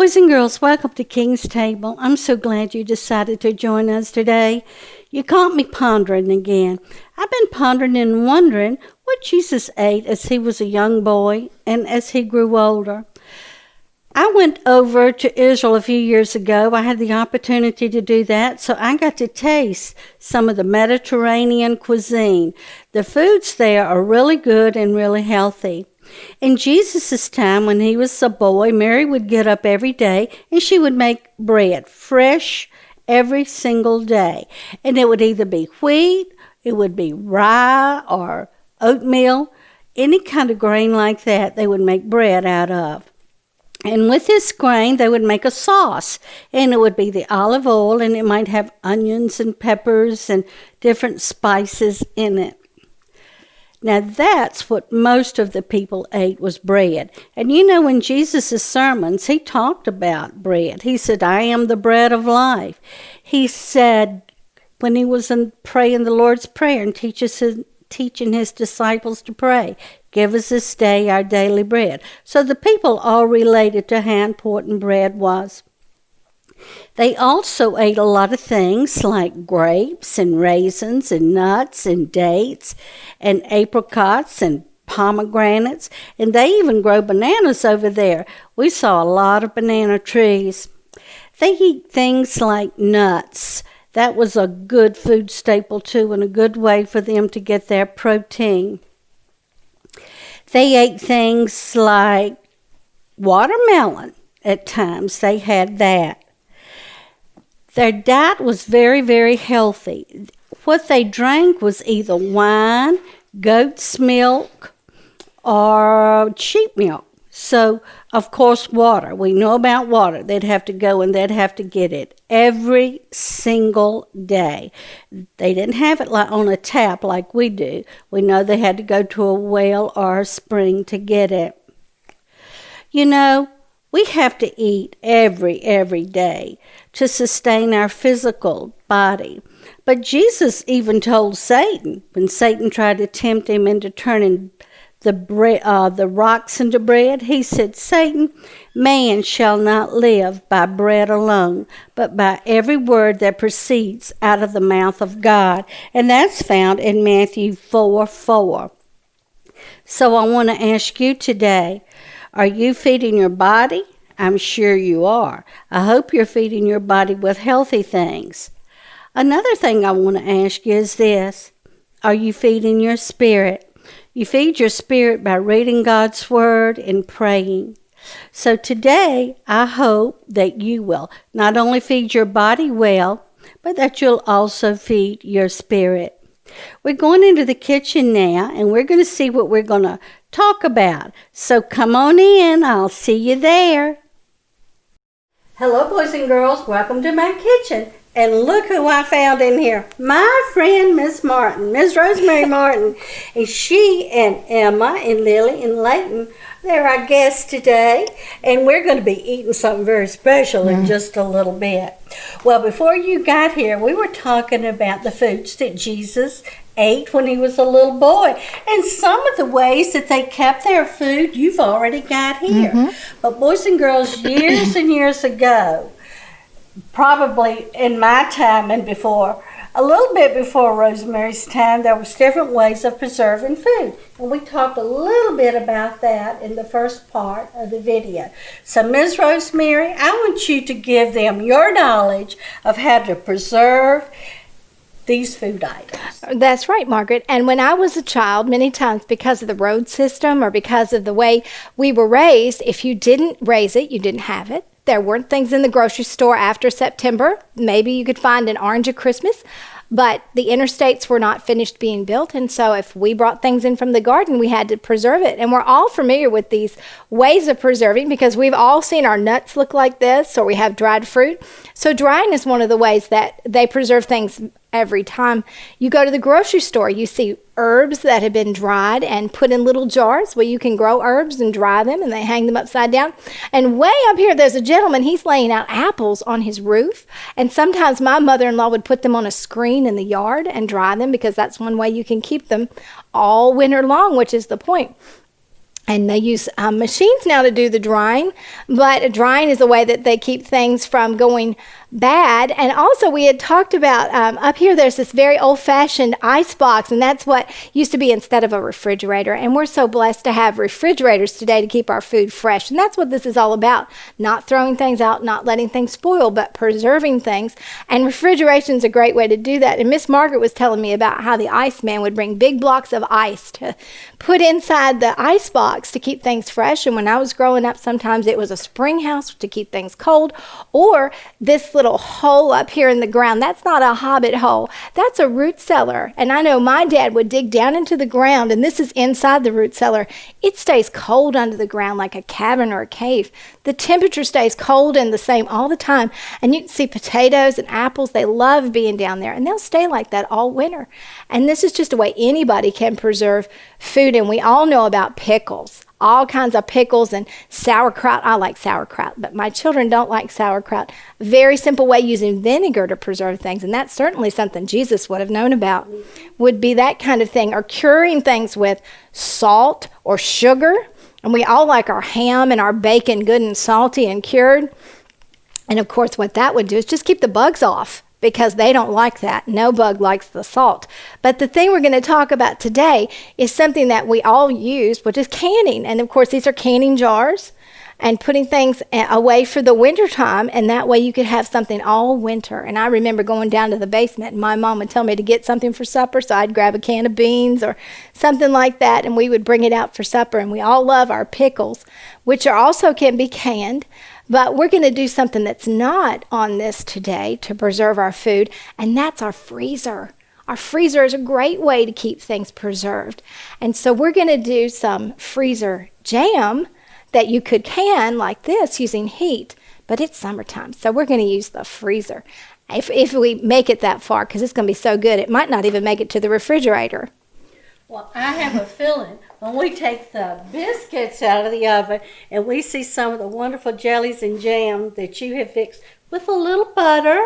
boys and girls, welcome to King's Table. I'm so glad you decided to join us today. You caught me pondering again. I've been pondering and wondering what Jesus ate as he was a young boy and as he grew older. I went over to Israel a few years ago. I had the opportunity to do that, so I got to taste some of the Mediterranean cuisine. The foods there are really good and really healthy. In Jesus' time, when he was a boy, Mary would get up every day and she would make bread, fresh, every single day. And it would either be wheat, it would be rye or oatmeal, any kind of grain like that they would make bread out of. And with this grain, they would make a sauce, and it would be the olive oil, and it might have onions and peppers and different spices in it. Now, that's what most of the people ate was bread. And you know, in Jesus' sermons, he talked about bread. He said, I am the bread of life. He said, when he was praying the Lord's Prayer and teaching his disciples to pray, give us this day our daily bread. So the people all related to how important bread was. They also ate a lot of things like grapes and raisins and nuts and dates and apricots and pomegranates, and they even grow bananas over there. We saw a lot of banana trees. They eat things like nuts. That was a good food staple too, and a good way for them to get their protein. They ate things like watermelon at times. They had that. Their diet was very, very healthy. What they drank was either wine, goat's milk, or sheep milk. So, of course, water. We know about water. They'd have to go and they'd have to get it every single day. They didn't have it like on a tap like we do. We know they had to go to a well or a spring to get it. You know, we have to eat every day to sustain our physical body. But Jesus even told Satan, when Satan tried to tempt him into turning the rocks into bread, he said, Satan, man shall not live by bread alone, but by every word that proceeds out of the mouth of God. And that's found in Matthew 4:4. So I want to ask you today, are you feeding your body? I'm sure you are. I hope you're feeding your body with healthy things. Another thing I want to ask you is this. Are you feeding your spirit? You feed your spirit by reading God's Word and praying. So today, I hope that you will not only feed your body well, but that you'll also feed your spirit. We're going into the kitchen now, and we're going to see what we're going to talk about. So come on in. I'll see you there. Hello, boys and girls. Welcome to my kitchen. And look who I found in here. My friend, Miss Martin, Miss Rosemary Martin. And she and Emma and Lily and Layton, they're our guests today. And we're going to be eating something very special in just a little bit. Well, before you got here, we were talking about the foods that Jesus ate when he was a little boy. And some of the ways that they kept their food, you've already got here. But boys and girls, years and years ago, probably in my time and before, a little bit before Rosemary's time, there was different ways of preserving food. And we talked a little bit about that in the first part of the video. So Ms. Rosemary, I want you to give them your knowledge of how to preserve these food items. That's right, Margaret. And when I was a child, many times because of the road system or because of the way we were raised, if you didn't raise it, you didn't have it. There weren't things in the grocery store after September. Maybe you could find an orange at Christmas, but the interstates were not finished being built. And so if we brought things in from the garden, we had to preserve it. And we're all familiar with these ways of preserving because we've all seen our nuts look like this, or we have dried fruit. So drying is one of the ways that they preserve things. Every time you go to the grocery store, you see herbs that have been dried and put in little jars where you can grow herbs and dry them, and they hang them upside down. And way up here, there's a gentleman, he's laying out apples on his roof. And sometimes my mother-in-law would put them on a screen in the yard and dry them because that's one way you can keep them all winter long, which is the point. And they use machines now to do the drying, but drying is a way that they keep things from going bad. And also we had talked about up here, there's this very old-fashioned ice box, and that's what used to be instead of a refrigerator. And we're so blessed to have refrigerators today to keep our food fresh. And that's what this is all about, not throwing things out, not letting things spoil, but preserving things. And refrigeration is a great way to do that. And Miss Margaret was telling me about how the Iceman would bring big blocks of ice to put inside the ice box to keep things fresh. And when I was growing up, sometimes it was a spring house to keep things cold, or this little hole up here in the ground. That's not a hobbit hole. That's a root cellar. And I know my dad would dig down into the ground, and this is inside the root cellar. It stays cold under the ground like a cavern or a cave. The temperature stays cold and the same all the time. And you can see potatoes and apples. They love being down there, and they'll stay like that all winter. And this is just a way anybody can preserve food. And we all know about pickles. All kinds of pickles and sauerkraut. I like sauerkraut, but my children don't like sauerkraut. Very simple way using vinegar to preserve things, and that's certainly something Jesus would have known about, would be that kind of thing, or curing things with salt or sugar. And we all like our ham and our bacon good and salty and cured. And of course, what that would do is just keep the bugs off, because they don't like that. No bug likes the salt. But the thing we're going to talk about today is something that we all use, which is canning. And of course, these are canning jars and putting things away for the winter time. And that way you could have something all winter. And I remember going down to the basement, and my mom would tell me to get something for supper. So I'd grab a can of beans or something like that, and we would bring it out for supper. And we all love our pickles, which are also can be canned. But we're going to do something that's not on this today to preserve our food, and that's our freezer. Our freezer is a great way to keep things preserved. And so we're going to do some freezer jam that you could can like this using heat, but it's summertime, so we're going to use the freezer. If we make it that far, because it's going to be so good, it might not even make it to the refrigerator. Well, I have a feeling when we take the biscuits out of the oven and we see some of the wonderful jellies and jam that you have fixed with a little butter,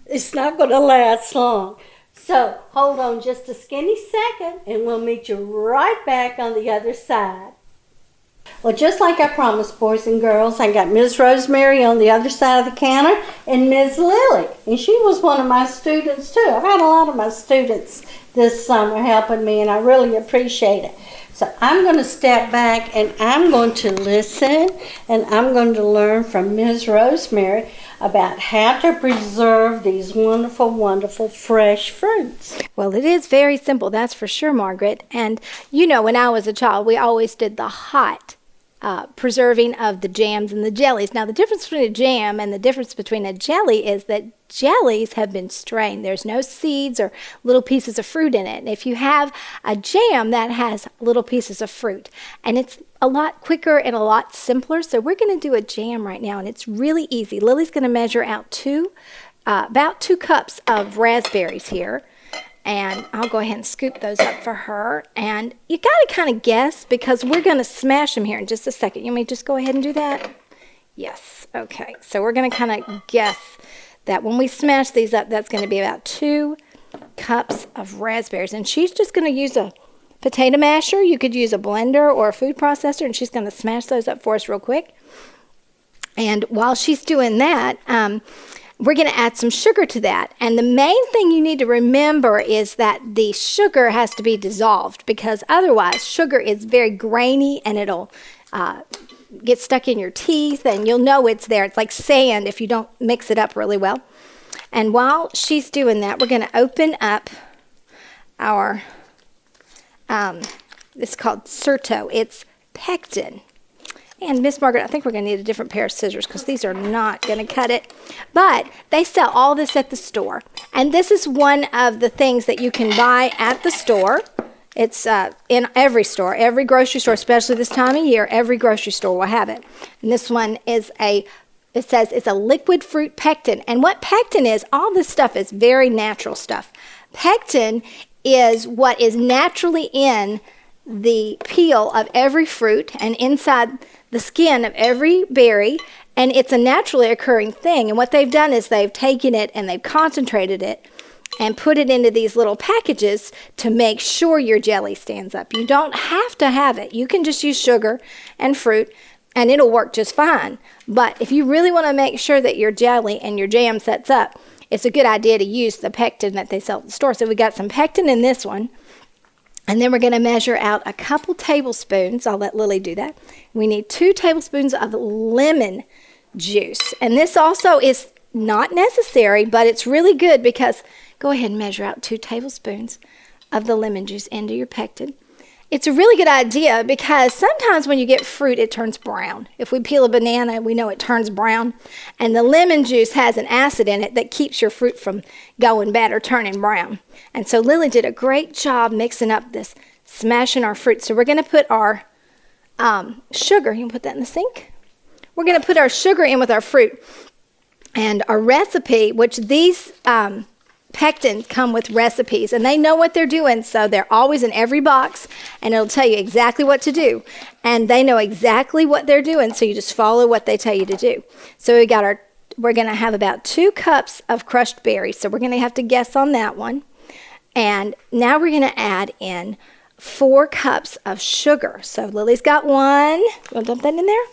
it's not going to last long. So hold on just a skinny second and we'll meet you right back on the other side. Well, just like I promised, boys and girls, I got Ms. Rosemary on the other side of the counter and Ms. Lily. And she was one of my students, too. I've had a lot of my students this summer helping me, and I really appreciate it. So I'm going to step back, and I'm going to listen, and I'm going to learn from Ms. Rosemary about how to preserve these wonderful, wonderful fresh fruits. Well, it is very simple, that's for sure, Margaret. And you know, when I was a child, we always did the hot preserving of the jams and the jellies. Now, the difference between a jam and the difference between a jelly is that jellies have been strained. There's no seeds or little pieces of fruit in it. And if you have a jam, that has little pieces of fruit. And it's a lot quicker and a lot simpler. So we're going to do a jam right now, and it's really easy. Lily's going to measure out about 2 cups of raspberries here. And I'll go ahead and scoop those up for her. And you got to kind of guess, because we're going to smash them here in just a second. You may just go ahead and do that? Yes. Okay. So we're going to kind of guess that when we smash these up, that's going to be about 2 cups of raspberries. And she's just going to use a potato masher. You could use a blender or a food processor, and she's going to smash those up for us real quick. And while she's doing that, we're going to add some sugar to that. And the main thing you need to remember is that the sugar has to be dissolved, because otherwise sugar is very grainy and it'll get stuck in your teeth and you'll know it's there. It's like sand if you don't mix it up really well. And while she's doing that, we're going to open up our, this is called Certo. It's pectin. And Miss Margaret, I think we're going to need a different pair of scissors, because these are not going to cut it. But they sell all this at the store. And this is one of the things that you can buy at the store. It's in every store, every grocery store, especially this time of year. Every grocery store will have it. And this one is it says it's a liquid fruit pectin. And what pectin is, all this stuff is very natural stuff. Pectin is what is naturally in the peel of every fruit and inside the skin of every berry, and it's a naturally occurring thing. And what they've done is they've taken it and they've concentrated it, and put it into these little packages to make sure your jelly stands up. You don't have to have it. You can just use sugar and fruit, and it'll work just fine. But if you really want to make sure that your jelly and your jam sets up, it's a good idea to use the pectin that they sell at the store. So we got some pectin in this one. And then we're going to measure out a couple tablespoons. I'll let Lily do that. We need 2 tablespoons of lemon juice. And this also is not necessary, but it's really good because go ahead and measure out 2 tablespoons of the lemon juice into your pectin. It's a really good idea because sometimes when you get fruit, it turns brown. If we peel a banana, we know it turns brown. And the lemon juice has an acid in it that keeps your fruit from going bad or turning brown. And so Lily did a great job mixing up this, smashing our fruit. So we're going to put our sugar. You can put that in the sink. We're going to put our sugar in with our fruit. And our recipe, which these pectins come with recipes, and they know what they're doing, so they're always in every box, and it'll tell you exactly what to do. And they know exactly what they're doing, so you just follow what they tell you to do. So we're going to have about 2 cups of crushed berries, so we're going to have to guess on that one. And now we're going to add in 4 cups of sugar. So Lily's got 1. You want to dump that in there?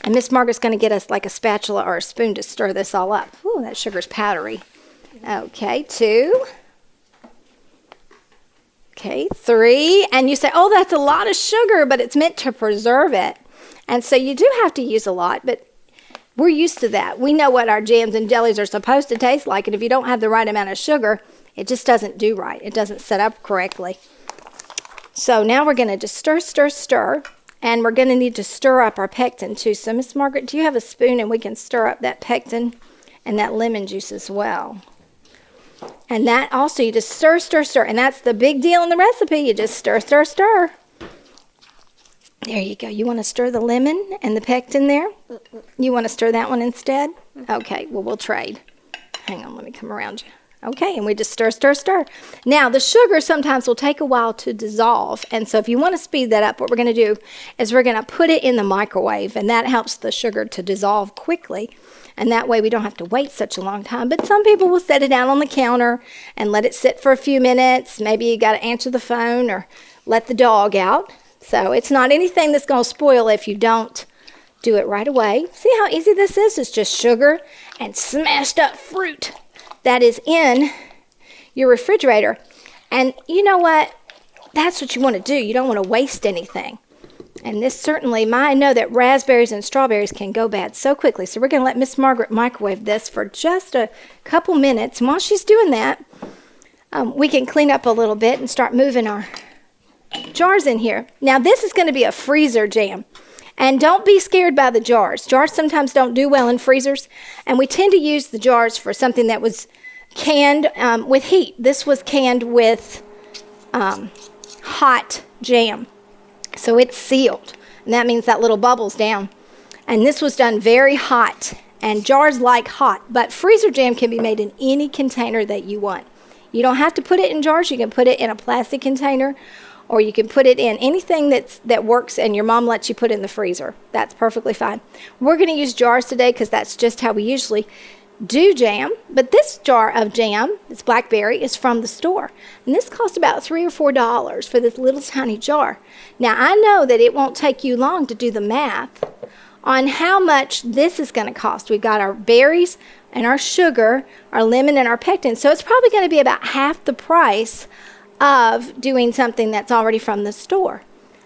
And Miss Margaret's going to get us like a spatula or a spoon to stir this all up. Ooh, that sugar's powdery. Okay, 2. Okay, 3. And you say, oh, that's a lot of sugar, but it's meant to preserve it. And so you do have to use a lot, but we're used to that. We know what our jams and jellies are supposed to taste like, and if you don't have the right amount of sugar, it just doesn't do right. It doesn't set up correctly. So now we're going to just stir, stir, stir, and we're going to need to stir up our pectin too. So Miss Margaret, do you have a spoon and we can stir up that pectin and that lemon juice as well? And that also, you just stir, stir, stir. And that's the big deal in the recipe. You just stir, stir, stir. There you go. You want to stir the lemon and the pectin there? You want to stir that one instead? Okay, well, we'll trade. Hang on, let me come around you. Okay, and we just stir, stir, stir. Now, the sugar sometimes will take a while to dissolve. And so if you want to speed that up, what we're going to do is we're going to put it in the microwave. And that helps the sugar to dissolve quickly. And that way we don't have to wait such a long time. But some people will set it out on the counter and let it sit for a few minutes. Maybe you got to answer the phone or let the dog out. So it's not anything that's going to spoil if you don't do it right away. See how easy this is? It's just sugar and smashed up fruit that is in your refrigerator. And you know what? That's what you want to do. You don't want to waste anything. And this certainly, I know that raspberries and strawberries can go bad so quickly. So we're going to let Miss Margaret microwave this for just a couple minutes. And while she's doing that, we can clean up a little bit and start moving our jars in here. Now, this is going to be a freezer jam. And don't be scared by the jars. Jars sometimes don't do well in freezers. And we tend to use the jars for something that was canned with heat. This was canned with hot jam. So it's sealed, and that means that little bubble's down. And this was done very hot, and jars like hot. But freezer jam can be made in any container that you want. You don't have to put it in jars. You can put it in a plastic container, or you can put it in anything that works and your mom lets you put it in the freezer. That's perfectly fine. We're going to use jars today because that's just how we usually do jam. But this jar of jam, this blackberry, is from the store. And this cost about $3 or $4 for this little tiny jar. Now, I know that it won't take you long to do the math on how much this is going to cost. We've got our berries and our sugar, our lemon and our pectin. So it's probably going to be about half the price of doing something that's already from the store.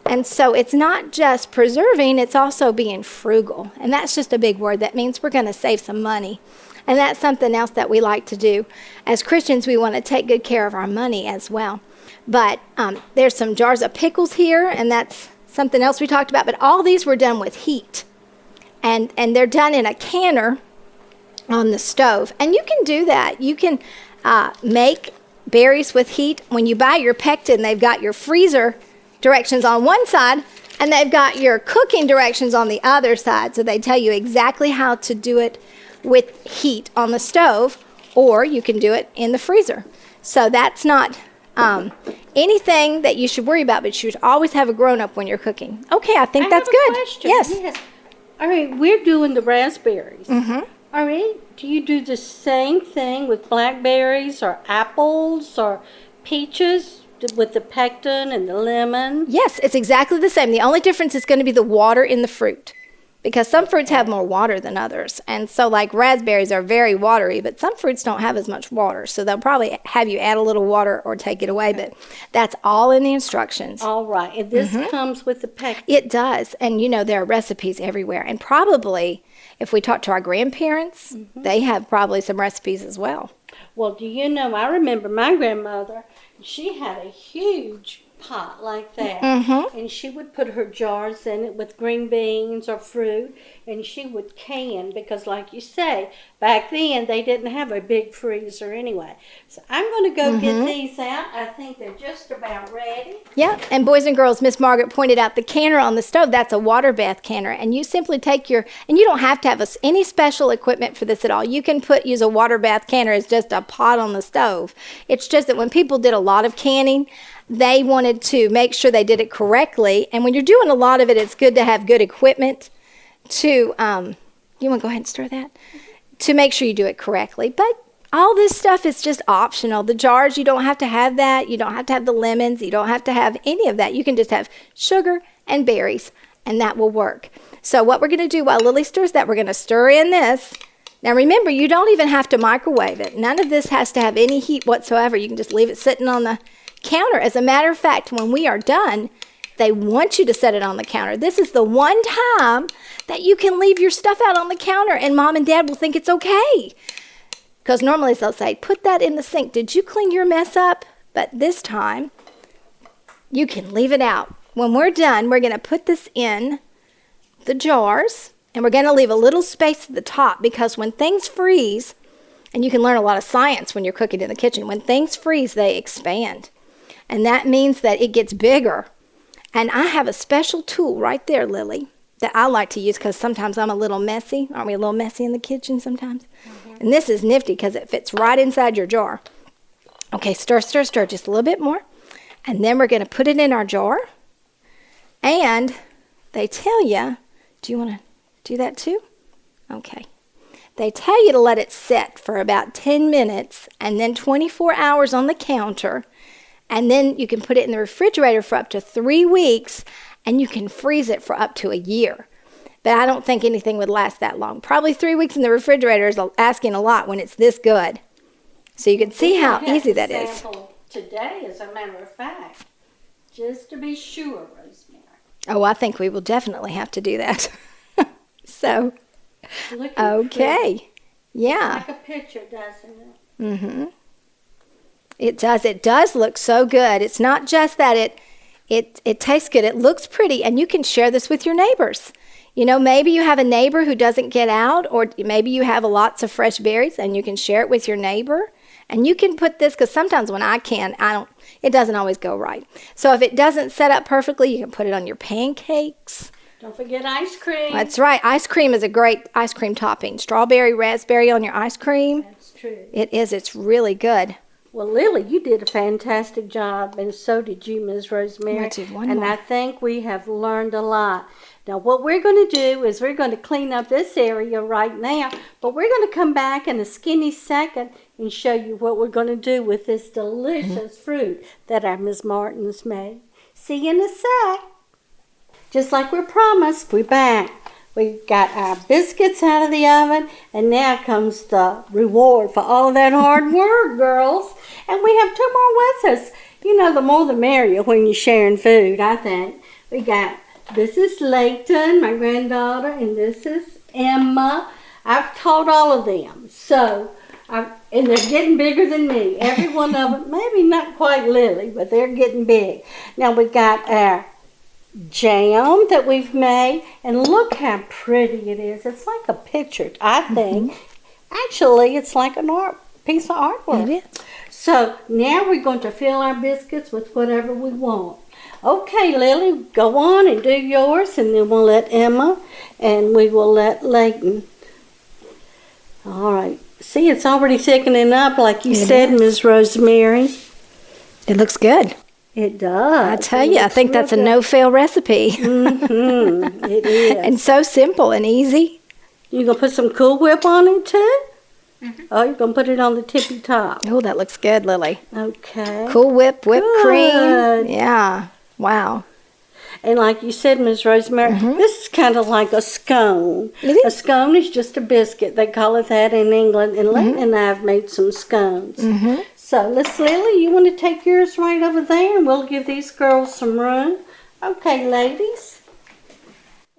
And so it's not just preserving, it's also being frugal. And that's just a big word. That means we're going to save some money. And that's something else that we like to do. As Christians, we want to take good care of our money as well. But there's some jars of pickles here, and that's something else we talked about. But all these were done with heat. And they're done in a canner on the stove. And you can do that. You can make berries with heat. When you buy your pectin, they've got your freezer directions on one side, and they've got your cooking directions on the other side. So they tell you exactly how to do it with heat on the stove, or you can do it in the freezer. So that's not anything that you should worry about, but you should always have a grown-up when you're cooking. Okay, I think that's good. Question. Yes. All right, we're doing the raspberries. Mm-hmm. All right. Do you do the same thing with blackberries or apples or peaches with the pectin and the lemon? Yes, it's exactly the same. The only difference is going to be the water in the fruit, because some fruits have more water than others. And so like raspberries are very watery, but some fruits don't have as much water. So they'll probably have you add a little water or take it away, but that's all in the instructions. All right. And this comes with the pectin. It does. And there are recipes everywhere. And probably if we talk to our grandparents, they have probably some recipes as well. Well, do you know, I remember my grandmother, she had a huge pot like that, and she would put her jars in it with green beans or fruit, and she would can, because like you say, back then they didn't have a big freezer anyway. So I'm going to go get these out. I think they're just about ready. Yeah, and boys and girls, Miss Margaret pointed out the canner on the stove, that's a water bath canner, and you simply take and you don't have to have any special equipment for this at all. You can use a water bath canner as just a pot on the stove. It's just that when people did a lot of canning, they wanted to make sure they did it correctly. And when you're doing a lot of it, it's good to have good equipment to, you want to go ahead and stir that? To make sure you do it correctly. But all this stuff is just optional. The jars, you don't have to have that. You don't have to have the lemons. You don't have to have any of that. You can just have sugar and berries, and that will work. So what we're going to do while Lily stirs that, we're going to stir in this. Now remember, you don't even have to microwave it. None of this has to have any heat whatsoever. You can just leave it sitting on the counter. As a matter of fact, when we are done, they want you to set it on the counter. This is the one time that you can leave your stuff out on the counter and Mom and Dad will think it's okay. Because normally they'll say, put that in the sink. Did you clean your mess up? But this time, you can leave it out. When we're done, we're going to put this in the jars, and we're going to leave a little space at the top, because when things freeze, and you can learn a lot of science when you're cooking in the kitchen, when things freeze, they expand. And that means that it gets bigger. And I have a special tool right there, Lily, that I like to use because sometimes I'm a little messy. Aren't we a little messy in the kitchen sometimes? And this is nifty because it fits right inside your jar. Okay, stir, stir, stir just a little bit more. And then we're going to put it in our jar. And they tell you, do you want to do that too? Okay. They tell you to let it set for about 10 minutes and then 24 hours on the counter. And then you can put it in the refrigerator for up to 3 weeks, and you can freeze it for up to a year. But I don't think anything would last that long. Probably 3 weeks in the refrigerator is asking a lot when it's this good. So you can see how easy that is. Today, as a matter of fact, just to be sure, Rosemary. Oh, I think we will definitely have to do that. So, okay. Yeah. It's like a picture, doesn't it? Mm-hmm. It does. It does look so good. It's not just that it tastes good. It looks pretty, and you can share this with your neighbors. Maybe you have a neighbor who doesn't get out, or maybe you have lots of fresh berries, and you can share it with your neighbor. And you can put this, because sometimes when it doesn't always go right. So if it doesn't set up perfectly, you can put it on your pancakes. Don't forget ice cream. That's right. Ice cream is a great ice cream topping. Strawberry, raspberry on your ice cream. That's true. It is. It's really good. Well, Lily, you did a fantastic job, and so did you, Ms. Rosemary. I did one and more. I think we have learned a lot. Now, what we're going to do is we're going to clean up this area right now, but we're going to come back in a skinny second and show you what we're going to do with this delicious fruit that our Ms. Martin's made. See you in a sec. Just like we promised, we're back. We got our biscuits out of the oven, and now comes the reward for all of that hard work, girls. And we have 2 more with us. The more the merrier when you're sharing food, I think. This is Layton, my granddaughter, and this is Emma. I've taught all of them. And they're getting bigger than me. Every one of them, maybe not quite Lily, but they're getting big. Now we got our jam that we've made, and look how pretty it is. It's like a picture, I think. Actually, it's like a piece of artwork. It is. So now we're going to fill our biscuits with whatever we want. Okay, Lily, go on and do yours, and then we'll let Emma, and we will let Layton. All right. See, it's already thickening up, like you said, Ms. Rosemary. It looks good. It does. I tell you, I think that's a no-fail recipe. It is. And so simple and easy. You going to put some Cool Whip on it too? Mm-hmm. Oh, you're going to put it on the tippy top. Oh, that looks good, Lily. Okay. Cool Whip, whipped Good. cream. Yeah. Wow. And like you said, Ms. Rosemary, this is kind of like a scone. It is. A scone is just a biscuit. They call it that in England. And Leighton and I have made some scones. So, Miss Lily, you want to take yours right over there, and we'll give these girls some room. Okay, ladies.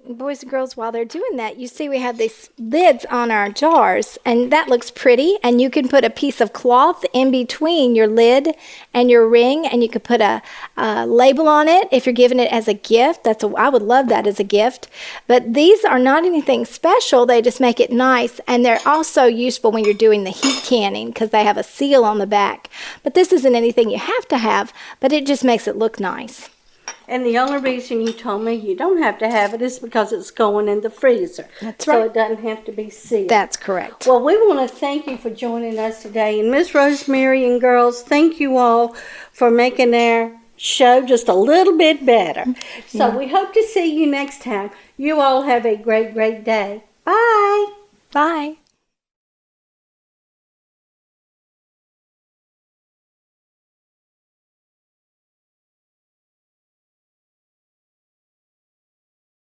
Boys and girls, while they're doing that, you see we have these lids on our jars, and that looks pretty. And you can put a piece of cloth in between your lid and your ring, and you could put a label on it if you're giving it as a gift. I would love that as a gift. But these are not anything special. They just make it nice, and they're also useful when you're doing the heat canning because they have a seal on the back. But this isn't anything you have to have, but it just makes it look nice. And the only reason you told me you don't have to have it is because it's going in the freezer. That's right. So it doesn't have to be sealed. That's correct. Well, we want to thank you for joining us today. And Miss Rosemary and girls, thank you all for making our show just a little bit better. So we hope to see you next time. You all have a great, great day. Bye. Bye.